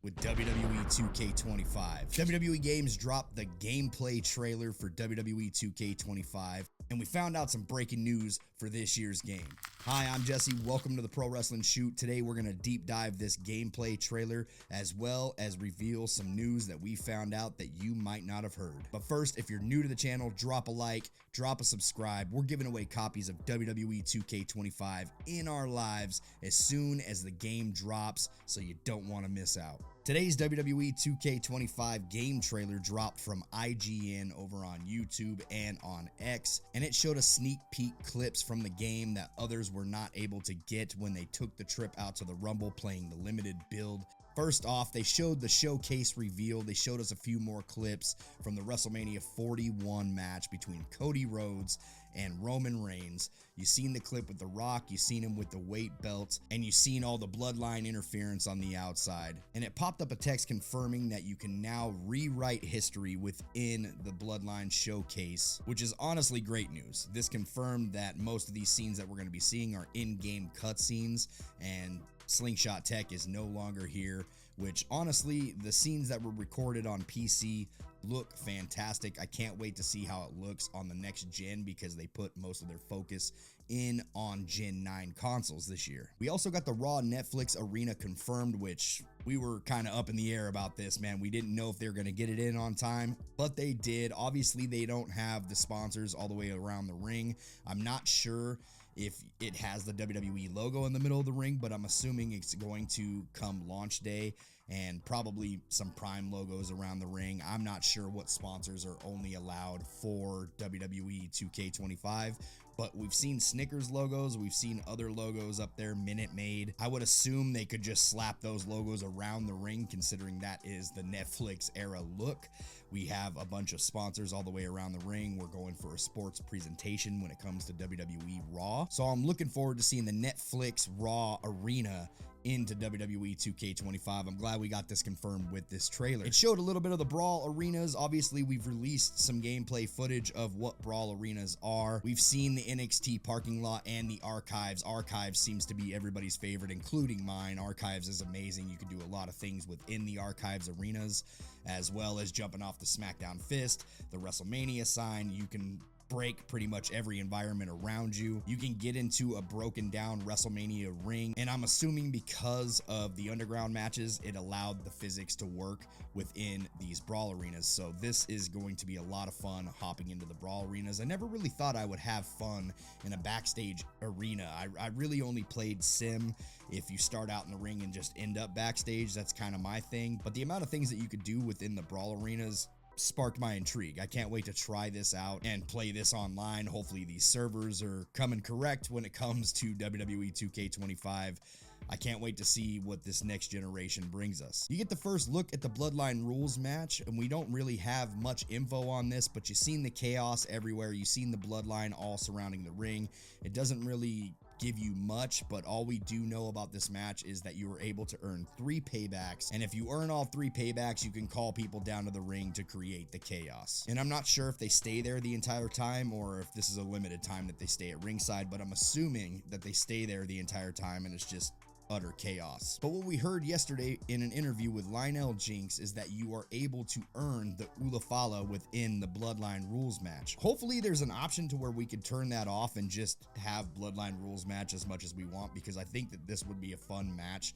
with WWE 2K25. WWE Games dropped the gameplay trailer for WWE 2K25, and we found out some breaking news for this year's game. Hi, I'm Jesse. Welcome to the Pro Wrestling Shoot. Today we're going to deep dive this gameplay trailer as well as reveal some news that we found out that you might not have heard. But first, if you're new to the channel, drop a like, drop a subscribe. We're giving away copies of WWE 2K25 in our lives as soon as the game drops, so you don't want to miss out. Today's WWE 2K25 game trailer dropped from IGN over on YouTube and on X, and it showed us sneak peek clips from the game that others were not able to get when they took the trip out to the Rumble playing the limited build. First off, they showed the showcase reveal. They showed us a few more clips from the WrestleMania 41 match between Cody Rhodes and Roman Reigns. You've seen the clip with The Rock, you've seen him with the weight belt, and you've seen all the Bloodline interference on the outside. And it popped up a text confirming that you can now rewrite history within the Bloodline showcase, which is honestly great news. This confirmed that most of these scenes that we're going to be seeing are in-game cutscenes, and Slingshot Tech is no longer here, which honestly, the scenes that were recorded on PC look fantastic. I can't wait to see how it looks on the next gen because they put most of their focus in on Gen 9 consoles this year. We also got the Raw Netflix Arena confirmed, which we were kind of up in the air about this, man. We didn't know if they were going to get it in on time, but they did. Obviously, they don't have the sponsors all the way around the ring. I'm not sure if it has the WWE logo in the middle of the ring, but I'm assuming it's going to come launch day and probably some Prime logos around the ring. I'm not sure what sponsors are only allowed for WWE 2K25, but we've seen Snickers logos, we've seen other logos up there, Minute Maid. I would assume they could just slap those logos around the ring, considering that is the Netflix era look. We have a bunch of sponsors all the way around the ring. We're going for a sports presentation when it comes to WWE Raw. So I'm looking forward to seeing the Netflix Raw Arena into WWE 2K25. I'm glad we got this confirmed with this trailer. It showed a little bit of the Brawl arenas. Obviously, we've released some gameplay footage of what Brawl arenas are. We've seen the NXT parking lot and the Archives. Archives seems to be everybody's favorite, including mine. Archives is amazing. You can do a lot of things within the Archives arenas, as well as jumping off the SmackDown Fist, the WrestleMania sign. You can break pretty much every environment around you. You can get into a broken down WrestleMania ring, and I'm assuming because of the underground matches, it allowed the physics to work within these Brawl arenas. So this is going to be a lot of fun hopping into the Brawl arenas. I never really thought I would have fun in a backstage arena. I really only played Sim. If you start out in the ring and just end up backstage, that's kind of my thing. But the amount of things that you could do within the Brawl arenas sparked my intrigue. I can't wait to try this out and play this online. Hopefully these servers are coming correct when it comes to WWE 2K25. I can't wait to see what this next generation brings us. You get the first look at the Bloodline rules match, and we don't really have much info on this, but you've seen the chaos everywhere. You've seen the Bloodline all surrounding the ring. It doesn't really give you much, but all we do know about this match is that you were able to earn 3 paybacks, and if you earn all 3 paybacks, you can call people down to the ring to create the chaos. And I'm not sure if they stay there the entire time or if this is a limited time that they stay at ringside, but I'm assuming that they stay there the entire time and it's just utter chaos. But what we heard yesterday in an interview with Lionel Jinx is that you are able to earn the Ulafala within the Bloodline rules match. Hopefully there's an option to where we could turn that off and just have Bloodline rules match as much as we want, because I think that this would be a fun match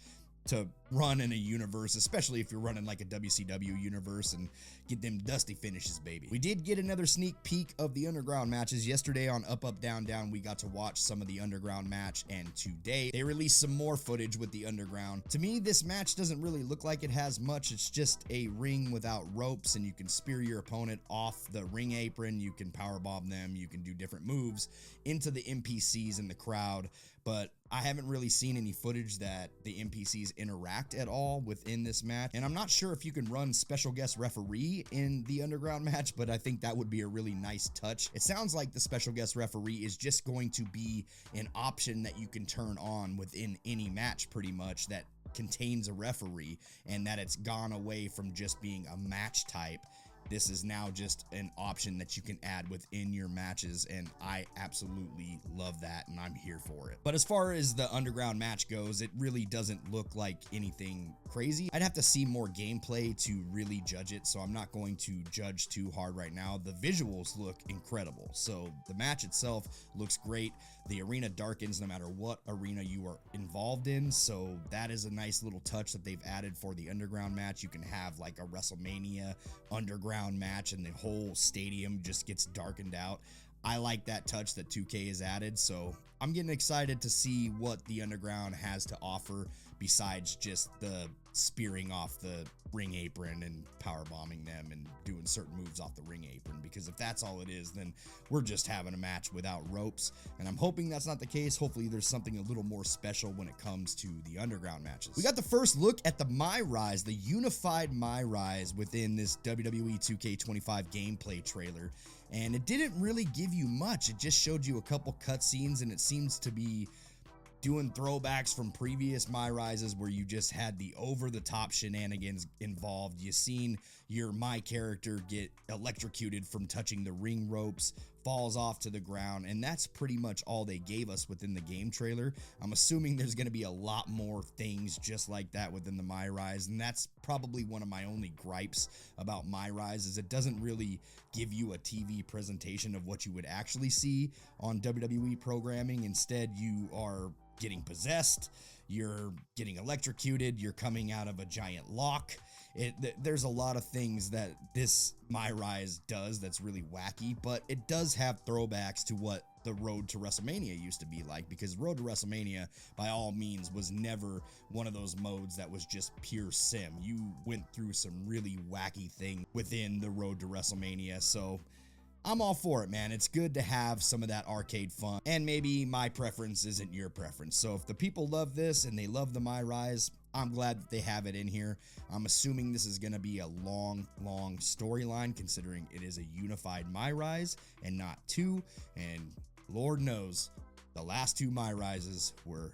to run in a universe, especially if you're running like a WCW universe and get them dusty finishes, baby. We did get another sneak peek of the underground matches yesterday on Up Up Down Down. We got to watch some of the underground match, and today they released some more footage with the underground. To me, this match doesn't really look like it has much. It's just a ring without ropes, and you can spear your opponent off the ring apron. You can powerbomb them. You can do different moves into the NPCs in the crowd, but I haven't really seen any footage that the NPCs interact at all within this match, and I'm not sure if you can run special guest referee in the underground match, but I think that would be a really nice touch. It sounds like the special guest referee is just going to be an option that you can turn on within any match pretty much that contains a referee, and that it's gone away from just being a match type this is now just an option that you can add within your matches, and I absolutely love that, and I'm here for it. But as far as the underground match goes, it really doesn't look like anything crazy. I'd have to see more gameplay to really judge it, so I'm not going to judge too hard right now. The visuals look incredible, so the match itself looks great. The arena darkens no matter what arena you are involved in, so that is a nice little touch that they've added for the underground match. You can have like a WrestleMania underground match and the whole stadium just gets darkened out. I like that touch that 2K has added, so I'm getting excited to see what the underground has to offer besides just the spearing off the ring apron and power bombing them and doing certain moves off the ring apron, because if that's all it is, then we're just having a match without ropes, and I'm hoping that's not the case. Hopefully there's something a little more special when it comes to the underground matches. We got the first look at the MyRise, the unified MyRise within this WWE 2K25 gameplay trailer, and it didn't really give you much. It just showed you a couple cutscenes, and it seems to be doing throwbacks from previous MyRises where you just had the over-the-top shenanigans involved. You seen your My character get electrocuted from touching the ring ropes, falls off to the ground, and that's pretty much all they gave us within the game trailer. I'm assuming there's going to be a lot more things just like that within the MyRise, and that's probably one of my only gripes about MyRise, is it doesn't really give you a TV presentation of what you would actually see on WWE programming. Instead, you are getting possessed, you're getting electrocuted, you're coming out of a giant lock. There's a lot of things that this MyRise does that's really wacky, but it does have throwbacks to what the Road to WrestleMania used to be like, because Road to WrestleMania, by all means, was never one of those modes that was just pure sim. You went through some really wacky things within the Road to WrestleMania, so I'm all for it, man. It's good to have some of that arcade fun, and maybe my preference isn't your preference. So if the people love this and they love the MyRise, I'm glad that they have it in here. I'm assuming this is going to be a long storyline, considering it is a unified MyRise and not two. And Lord knows, the last two MyRises were,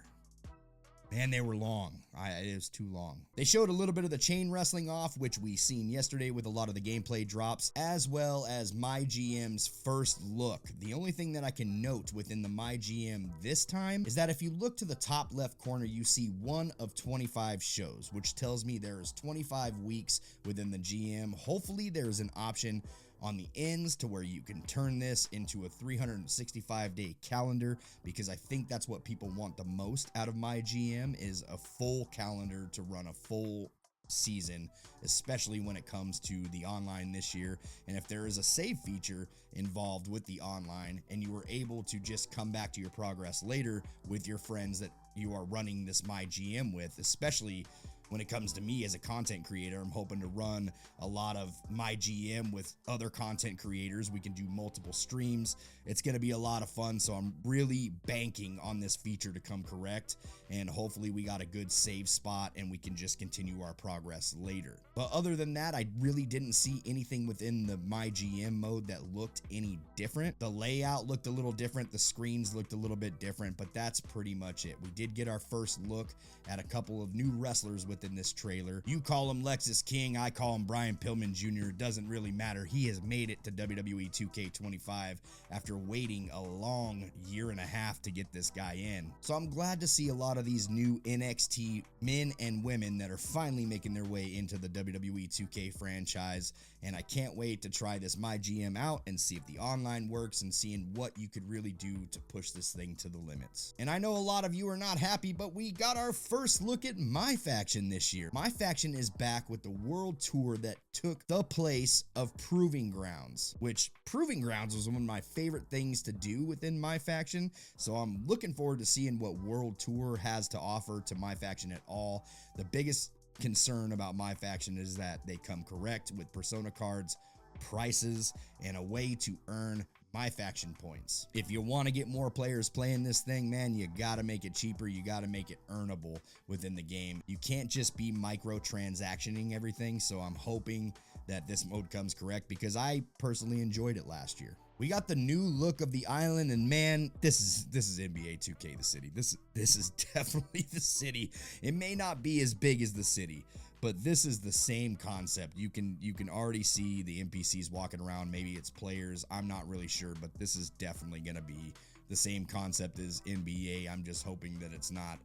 man, they were long. It was too long. They showed a little bit of the chain wrestling off, which we seen yesterday with a lot of the gameplay drops, as well as MyGM's first look. The only thing that I can note within the MyGM this time is that if you look to the top left corner, you see 1 of 25 shows, which tells me there is 25 weeks within the GM. Hopefully there's an option on the ends to where you can turn this into a 365-day calendar, because I think that's what people want the most out of MyGM, is a full calendar to run a full season, especially when it comes to the online this year. And if there is a save feature involved with the online and you are able to just come back to your progress later with your friends that you are running this MyGM with, especially when it comes to me as a content creator, I'm hoping to run a lot of MyGM with other content creators. We can do multiple streams. It's going to be a lot of fun, so I'm really banking on this feature to come correct, and hopefully we got a good save spot and we can just continue our progress later. But other than that, I really didn't see anything within the MyGM mode that looked any different. The layout looked a little different, the screens looked a little bit different, but that's pretty much it. We did get our first look at a couple of new wrestlers within this trailer. You call him Lexus King, I call him Brian Pillman Jr. It doesn't really matter. He has made it to WWE 2K25 after waiting a long year and a half to get this guy in. So I'm glad to see a lot of these new NXT men and women that are finally making their way into the WWE 2K franchise, and I can't wait to try this MyGM out and see if the online works and seeing what you could really do to push this thing to the limits. And I know a lot of you are not happy, but we got our first look at MyFaction this year. MyFaction is back with the world tour that took the place of Proving Grounds, which Proving Grounds was one of my favorite things to do within MyFaction. So I'm looking forward to seeing what world tour has to offer to MyFaction at all. The biggest concern about MyFaction is that they come correct with persona cards, prices, and a way to earn MyFaction points. If you want to get more players playing this thing, man, you gotta make it cheaper. You gotta make it earnable within the game. You can't just be microtransactioning everything, so I'm hoping that this mode comes correct, because I personally enjoyed it last year. We got the new look of the island, and man, this is NBA 2K the city. This is definitely the city. It may not be as big as the city, but this is the same concept. You can already see the NPCs walking around. Maybe it's players, I'm not really sure, but this is definitely gonna be the same concept as NBA. I'm just hoping that it's not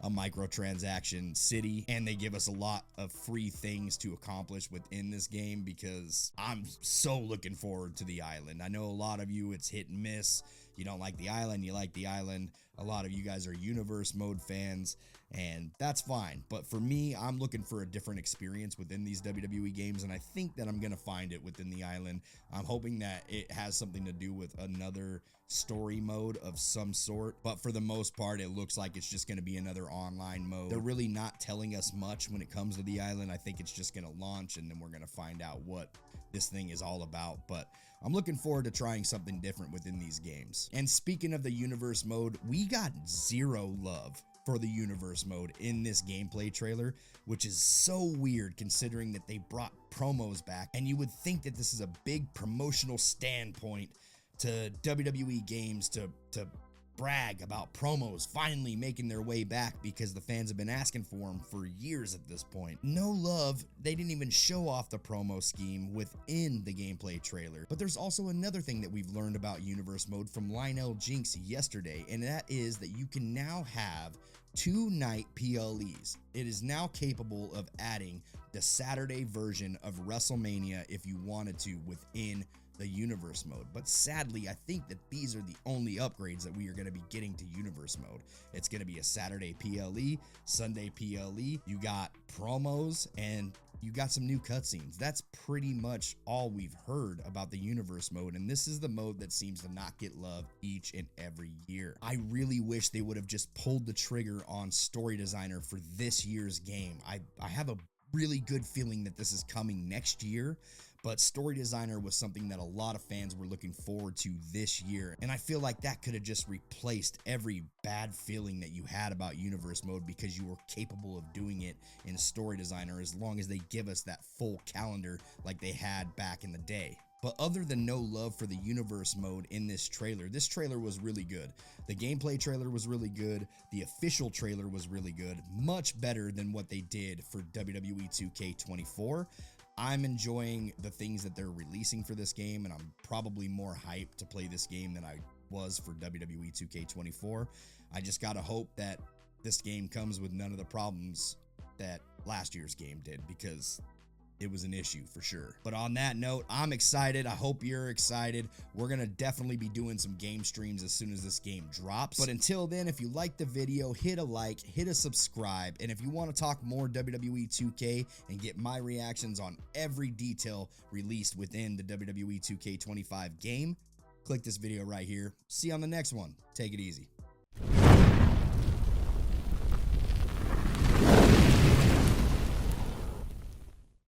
a microtransaction city and they give us a lot of free things to accomplish within this game, because I'm so looking forward to the island. I know a lot of you, it's hit and miss. You don't like the island, you like the island. A lot of you guys are universe mode fans, and that's fine. But for me, I'm looking for a different experience within these WWE games, and I think that I'm gonna find it within the island. I'm hoping that it has something to do with another story mode of some sort, but for the most part, it looks like it's just gonna be another online mode. They're really not telling us much when it comes to the island. I think it's just gonna launch, and then we're gonna find out what this thing is all about. But I'm looking forward to trying something different within these games. And speaking of the universe mode, we got zero love for the universe mode in this gameplay trailer, which is so weird considering that they brought promos back, and you would think that this is a big promotional standpoint to WWE Games to brag about promos finally making their way back, because the fans have been asking for them for years at this point. No love. They didn't even show off the promo scheme within the gameplay trailer. But there's also another thing that we've learned about universe mode from Lionel Jinx yesterday, and that is that you can now have 2-night PLEs. It is now capable of adding the Saturday version of WrestleMania if you wanted to within the universe mode. But sadly, I think that these are the only upgrades that we are going to be getting to universe mode. It's going to be a Saturday PLE, Sunday PLE, you got promos, and you got some new cutscenes. That's pretty much all we've heard about the universe mode, and this is the mode that seems to not get love each and every year. I really wish they would have just pulled the trigger on Story Designer for this year's game. I have a really good feeling that this is coming next year, but Story Designer was something that a lot of fans were looking forward to this year, and I feel like that could have just replaced every bad feeling that you had about universe mode, because you were capable of doing it in Story Designer as long as they give us that full calendar like they had back in the day. But other than no love for the universe mode in this trailer was really good. The gameplay trailer was really good. The official trailer was really good. Much better than what they did for WWE 2K24. I'm enjoying the things that they're releasing for this game, and I'm probably more hyped to play this game than I was for WWE 2K24. I just gotta hope that this game comes with none of the problems that last year's game did, because it was an issue for sure. But on that note, I'm excited. I hope you're excited. We're gonna definitely be doing some game streams as soon as this game drops. But until then, if you liked the video, hit a like, hit a subscribe, and if you want to talk more WWE 2K and get my reactions on every detail released within the WWE 2K25 game, click this video right here. See you on the next one. Take it easy.